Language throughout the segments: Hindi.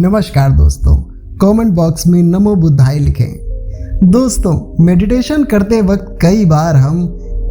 नमस्कार दोस्तों, कमेंट बॉक्स में नमो बुद्धाय लिखें। दोस्तों, मेडिटेशन करते वक्त कई बार हम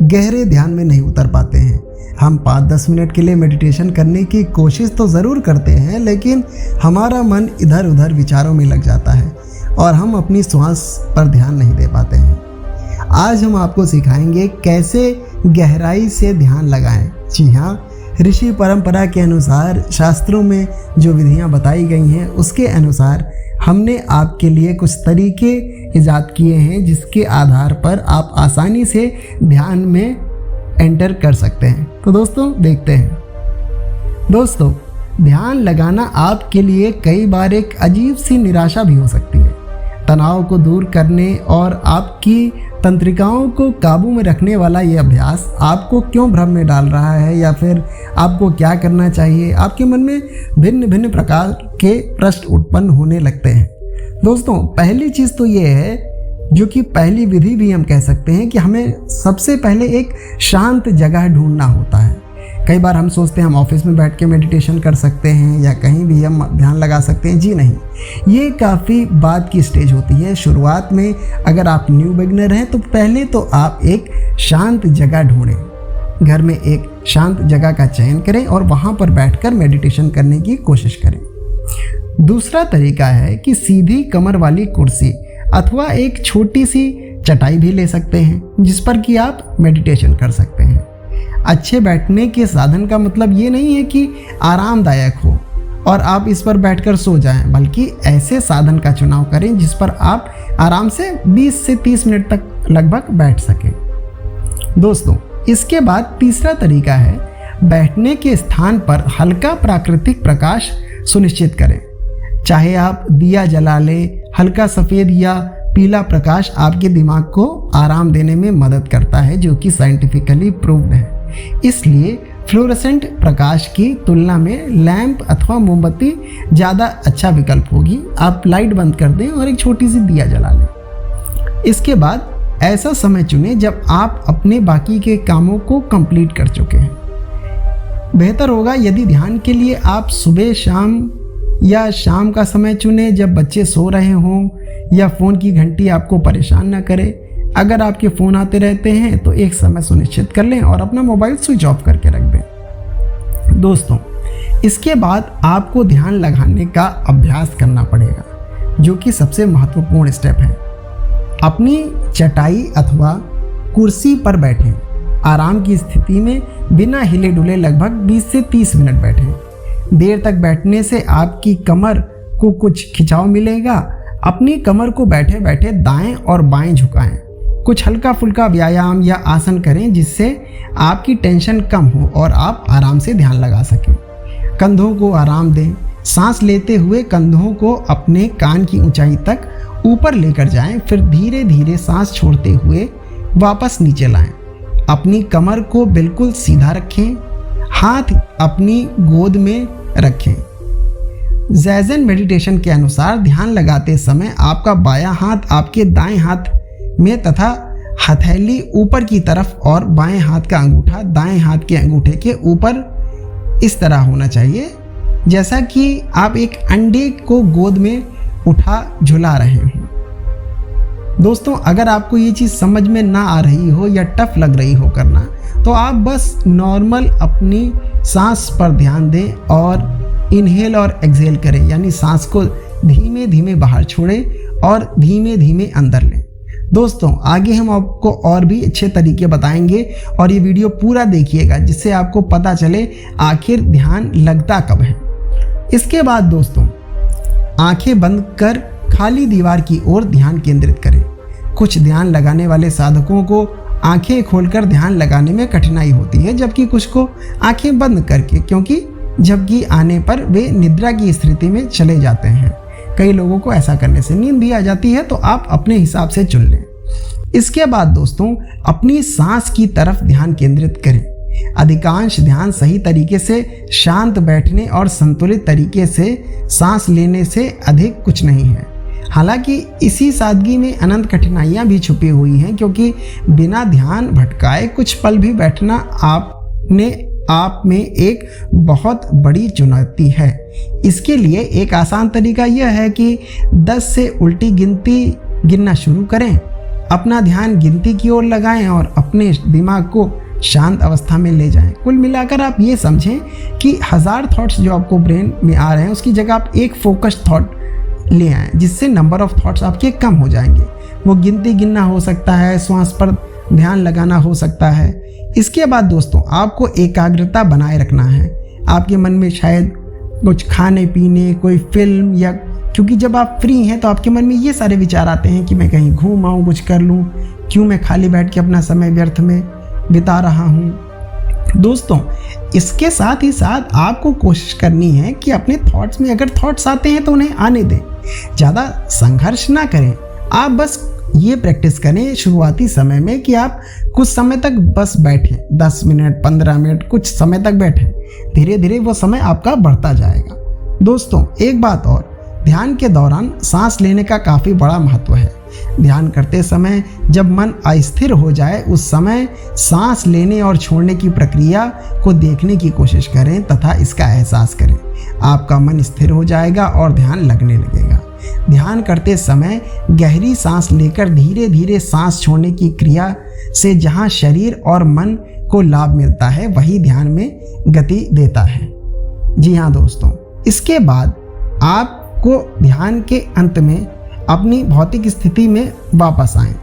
गहरे ध्यान में नहीं उतर पाते हैं। हम 5-10 मिनट के लिए मेडिटेशन करने की कोशिश तो ज़रूर करते हैं, लेकिन हमारा मन इधर उधर विचारों में लग जाता है और हम अपनी श्वास पर ध्यान नहीं दे पाते हैं। आज हम आपको सिखाएंगे कैसे गहराई से ध्यान लगाएं। जी हाँ, ऋषि परंपरा के अनुसार शास्त्रों में जो विधियां बताई गई हैं उसके अनुसार हमने आपके लिए कुछ तरीके इजाद किए हैं जिसके आधार पर आप आसानी से ध्यान में एंटर कर सकते हैं। तो दोस्तों देखते हैं। दोस्तों, ध्यान लगाना आपके लिए कई बार एक अजीब सी निराशा भी हो सकती है। तनाव को दूर करने और आपकी तंत्रिकाओं को काबू में रखने वाला ये अभ्यास आपको क्यों भ्रम में डाल रहा है या फिर आपको क्या करना चाहिए, आपके मन में भिन्न भिन्न प्रकार के प्रश्न उत्पन्न होने लगते हैं। दोस्तों, पहली चीज़ तो ये है, जो कि पहली विधि भी हम कह सकते हैं, कि हमें सबसे पहले एक शांत जगह ढूंढना होता है। कई बार हम सोचते हैं हम ऑफिस में बैठ के मेडिटेशन कर सकते हैं या कहीं भी हम ध्यान लगा सकते हैं। जी नहीं, ये काफ़ी बाद की स्टेज होती है। शुरुआत में अगर आप न्यू बिगनर हैं तो पहले तो आप एक शांत जगह ढूंढें। घर में एक शांत जगह का चयन करें और वहाँ पर बैठकर मेडिटेशन करने की कोशिश करें। दूसरा तरीका है कि सीधी कमर वाली कुर्सी अथवा एक छोटी सी चटाई भी ले सकते हैं जिस पर कि आप मेडिटेशन कर सकते हैं। अच्छे बैठने के साधन का मतलब ये नहीं है कि आरामदायक हो और आप इस पर बैठकर सो जाएं, बल्कि ऐसे साधन का चुनाव करें जिस पर आप आराम से 20 से 30 मिनट तक लगभग बैठ सकें। दोस्तों, इसके बाद तीसरा तरीका है, बैठने के स्थान पर हल्का प्राकृतिक प्रकाश सुनिश्चित करें। चाहे आप दिया जला लें, हल्का सफ़ेद या पीला प्रकाश आपके दिमाग को आराम देने में मदद करता है, जो कि साइंटिफिकली प्रूव्ड है। इसलिए फ्लोरेसेंट प्रकाश की तुलना में लैंप अथवा मोमबत्ती ज़्यादा अच्छा विकल्प होगी। आप लाइट बंद कर दें और एक छोटी सी दिया जला लें। इसके बाद ऐसा समय चुनें जब आप अपने बाकी के कामों को कंप्लीट कर चुके हैं। बेहतर होगा यदि ध्यान के लिए आप सुबह शाम या शाम का समय चुनें जब बच्चे सो रहे हों या फ़ोन की घंटी आपको परेशान न करे। अगर आपके फ़ोन आते रहते हैं तो एक समय सुनिश्चित कर लें और अपना मोबाइल स्विच ऑफ करके रख दें। दोस्तों, इसके बाद आपको ध्यान लगाने का अभ्यास करना पड़ेगा, जो कि सबसे महत्वपूर्ण स्टेप है। अपनी चटाई अथवा कुर्सी पर बैठें। आराम की स्थिति में बिना हिले डुले लगभग 20 से 30 मिनट बैठें। देर तक बैठने से आपकी कमर को कुछ खिंचाव मिलेगा। अपनी कमर को बैठे बैठे दाएं और बाएं झुकाएं। कुछ हल्का फुल्का व्यायाम या आसन करें जिससे आपकी टेंशन कम हो और आप आराम से ध्यान लगा सकें। कंधों को आराम दें। सांस लेते हुए कंधों को अपने कान की ऊंचाई तक ऊपर लेकर जाएं, फिर धीरे धीरे सांस छोड़ते हुए वापस नीचे लाएं। अपनी कमर को बिल्कुल सीधा रखें। हाथ अपनी गोद में रखें। ज़ैज़ेन मेडिटेशन के अनुसार ध्यान लगाते समय आपका बायां हाथ आपके दाएं हाथ में तथा हथेली ऊपर की तरफ और बाएं हाथ का अंगूठा दाएं हाथ के अंगूठे के ऊपर इस तरह होना चाहिए, जैसा कि आप एक अंडे को गोद में उठा झुला रहे हों। दोस्तों, अगर आपको ये चीज़ समझ में ना आ रही हो या टफ लग रही हो करना, तो आप बस नॉर्मल अपनी सांस पर ध्यान दें और इनहेल और एक्सहेल करें, यानी सांस को धीमे धीमे बाहर छोड़ें और धीमे धीमे अंदर लें। दोस्तों, आगे हम आपको और भी अच्छे तरीके बताएंगे और ये वीडियो पूरा देखिएगा जिससे आपको पता चले आखिर ध्यान लगता कब है। इसके बाद दोस्तों, आंखें बंद कर खाली दीवार की ओर ध्यान केंद्रित करें। कुछ ध्यान लगाने वाले साधकों को आंखें खोलकर ध्यान लगाने में कठिनाई होती है, जबकि कुछ को आंखें बंद करके, क्योंकि झपकी आने पर वे निद्रा की स्थिति में चले जाते हैं। कई लोगों को ऐसा करने से नींद भी आ जाती है, तो आप अपने हिसाब से चुन लें। इसके बाद दोस्तों, अपनी सांस की तरफ ध्यान केंद्रित करें। अधिकांश ध्यान सही तरीके से शांत बैठने और संतुलित तरीके से सांस लेने से अधिक कुछ नहीं है। हालांकि इसी सादगी में अनंत कठिनाइयां भी छुपी हुई हैं, क्योंकि बिना ध्यान भटकाए कुछ पल भी बैठना आपने आप में एक बहुत बड़ी चुनौती है। इसके लिए एक आसान तरीका यह है कि 10 से उल्टी गिनती गिनना शुरू करें। अपना ध्यान गिनती की ओर लगाएं और अपने दिमाग को शांत अवस्था में ले जाएं। कुल मिलाकर आप ये समझें कि 1000 थॉट्स जो आपको ब्रेन में आ रहे हैं उसकी जगह आप एक फोकस्ड थॉट ले आएं, जिससे नंबर ऑफ थॉट्स आपके कम हो जाएंगे। वो गिनती गिनना हो सकता है, श्वास पर ध्यान लगाना हो सकता है। इसके बाद दोस्तों आपको एकाग्रता बनाए रखना है। आपके मन में शायद कुछ खाने पीने, कोई फिल्म, या क्योंकि जब आप फ्री हैं तो आपके मन में ये सारे विचार आते हैं कि मैं कहीं घूम आऊँ, कुछ कर लूँ, क्यों मैं खाली बैठ के अपना समय व्यर्थ में बिता रहा हूँ। दोस्तों इसके साथ ही साथ आपको कोशिश करनी है कि अपने थॉट्स में अगर थॉट्स आते हैं तो उन्हें आने दें, ज़्यादा संघर्ष ना करें। आप बस ये प्रैक्टिस करें शुरुआती समय में कि आप कुछ समय तक बस बैठें, 10 मिनट 15 मिनट कुछ समय तक बैठें। धीरे धीरे वो समय आपका बढ़ता जाएगा। दोस्तों एक बात और, ध्यान के दौरान सांस लेने का काफ़ी बड़ा महत्व है। ध्यान करते समय जब मन अस्थिर हो जाए उस समय सांस लेने और छोड़ने की प्रक्रिया को देखने की कोशिश करें तथा इसका एहसास करें। आपका मन स्थिर हो जाएगा और ध्यान लगने लगेगा। ध्यान करते समय गहरी सांस लेकर धीरे धीरे सांस छोड़ने की क्रिया से जहां शरीर और मन को लाभ मिलता है वही ध्यान में गति देता है। जी हाँ दोस्तों, इसके बाद आपको ध्यान के अंत में अपनी भौतिक स्थिति में वापस आएं,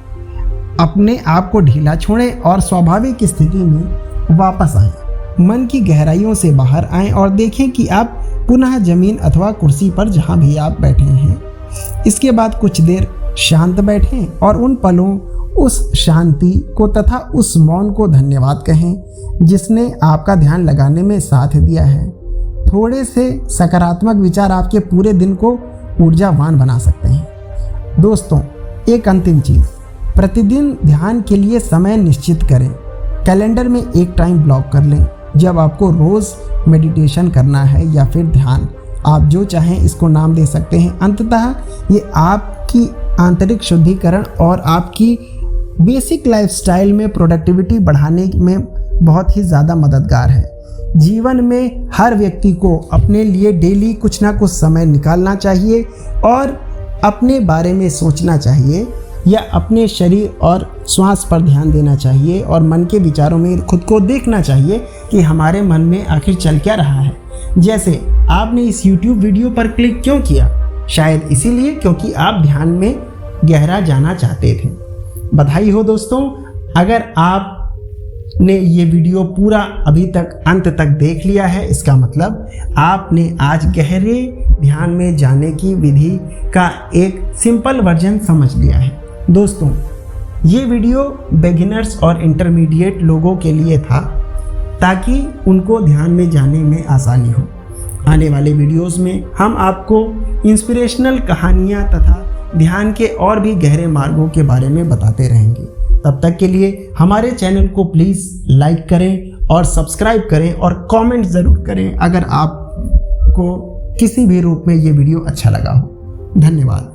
अपने आप को ढीला छोड़ें और स्वाभाविक स्थिति में वापस आएं। मन की गहराइयों से बाहर आएं और देखें कि आप पुनः जमीन अथवा कुर्सी पर जहां भी आप बैठे हैं। इसके बाद कुछ देर शांत बैठें और उन पलों, उस शांति को तथा उस मौन को धन्यवाद कहें जिसने आपका ध्यान लगाने में साथ दिया है। थोड़े से सकारात्मक विचार आपके पूरे दिन को ऊर्जावान बना सकते हैं। दोस्तों एक अंतिम चीज़, प्रतिदिन ध्यान के लिए समय निश्चित करें। कैलेंडर में एक टाइम ब्लॉक कर लें जब आपको रोज़ मेडिटेशन करना है या फिर ध्यान, आप जो चाहें इसको नाम दे सकते हैं। अंततः ये आपकी आंतरिक शुद्धिकरण और आपकी बेसिक लाइफस्टाइल में प्रोडक्टिविटी बढ़ाने में बहुत ही ज़्यादा मददगार है। जीवन में हर व्यक्ति को अपने लिए डेली कुछ ना कुछ समय निकालना चाहिए और अपने बारे में सोचना चाहिए या अपने शरीर और श्वास पर ध्यान देना चाहिए और मन के विचारों में खुद को देखना चाहिए कि हमारे मन में आखिर चल क्या रहा है। जैसे आपने इस YouTube वीडियो पर क्लिक क्यों किया? शायद इसीलिए क्योंकि आप ध्यान में गहरा जाना चाहते थे। बधाई हो दोस्तों, अगर आपने ये वीडियो पूरा अभी तक अंत तक देख लिया है, इसका मतलब आपने आज गहरे ध्यान में जाने की विधि का एक सिंपल वर्जन समझ लिया है। दोस्तों ये वीडियो बिगिनर्स और इंटरमीडिएट लोगों के लिए था ताकि उनको ध्यान में जाने में आसानी हो। आने वाले वीडियोस में हम आपको इंस्पिरेशनल कहानियाँ तथा ध्यान के और भी गहरे मार्गों के बारे में बताते रहेंगे। तब तक के लिए हमारे चैनल को प्लीज़ लाइक करें और सब्सक्राइब करें और कमेंट ज़रूर करें अगर आपको किसी भी रूप में ये वीडियो अच्छा लगा हो। धन्यवाद।